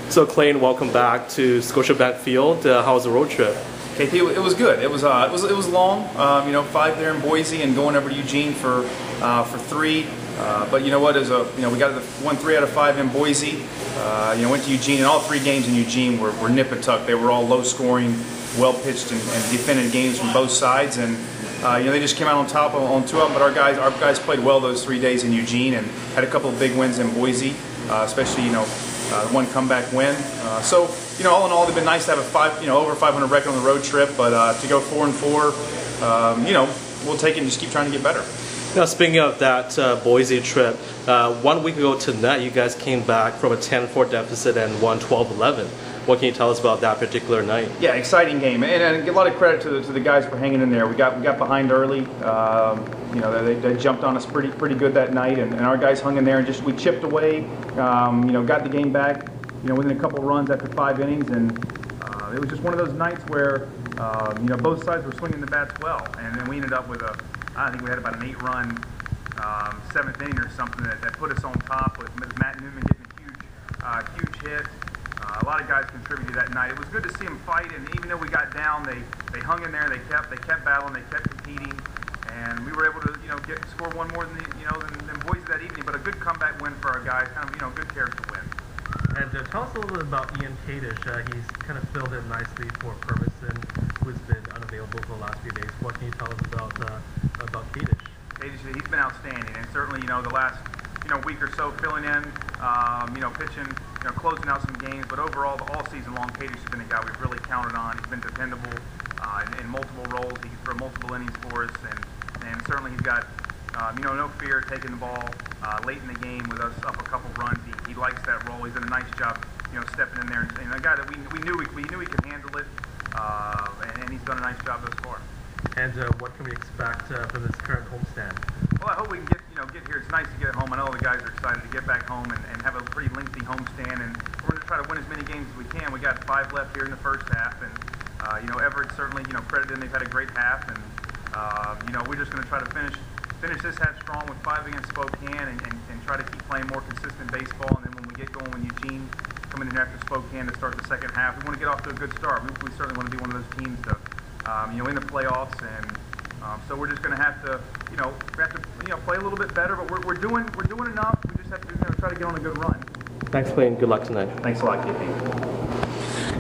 So Clayton, welcome back to Scotiabank Field. How was the road trip? KP, it was good. It was long. 5 there in Boise and going over to Eugene for 3. But you know what? We got won 3 out of 5 in Boise. Went to Eugene, and all 3 games in Eugene were nip and tuck. They were all low scoring, well pitched, and defended games from both sides. And they just came out on top on 2 of them. But our guys played well those 3 days in Eugene and had a couple of big wins in Boise, especially one comeback win. So all in all, they've been nice to have a over 500 record on the road trip. But to go 4-4, we'll take it and just keep trying to get better. Now, speaking of that Boise trip, 1 week ago tonight, you guys came back from a 10-4 deficit and won 12-11. What can you tell us about that particular night? Yeah, exciting game, and a lot of credit to the guys for hanging in there. We got behind early. They jumped on us pretty good that night, and our guys hung in there and we chipped away. Got the game back. Within a couple runs after 5 innings, and it was just one of those nights where both sides were swinging the bats well, and then we ended up with I think we had about an 8-run 7th inning or something that put us on top with Matt Newman getting a huge hit. A lot of guys contributed that night. It was good to see them fight, and even though we got down, they hung in there. They kept battling. They kept competing, and we were able to score 1 more than Boise that evening. But a good comeback win for our guys. Kind of good character win. And tell us a little bit about Ian Kadish. He's kind of filled in nicely for Purvisson, who's been unavailable for the last few days. What can you tell us about Kadish? Kadish, he's been outstanding, and certainly the last week or so filling in, pitching, closing out some games. But overall, all season long, Kadish has been a guy we've really counted on. He's been dependable in multiple roles. He can throw multiple innings for us, and certainly he's got no fear taking the ball late in the game with us up a couple runs. He likes that role. He's done a nice job, stepping in there, and a guy that we knew he could handle it, and he's done a nice job thus far. And what can we expect from this current homestand? Well, I hope we can get here. It's nice to get home. I know the guys are excited to get back home and have a pretty lengthy homestand, and we're going to try to win as many games as we can. We got 5 left here in the first half, and Everett certainly credited them. They've had a great half, and we're just going to try to finish this half strong with 5 against Spokane and try to keep playing more consistent baseball. And then when we get going with Eugene coming in after Spokane to start the second half, we want to get off to a good start. We certainly want to be one of those teams to in the playoffs, and so we're just going to have to play a little bit better. But we're doing enough. We just have to try to get on a good run. Thanks, Clayton. Good luck tonight. Thanks a lot, KP.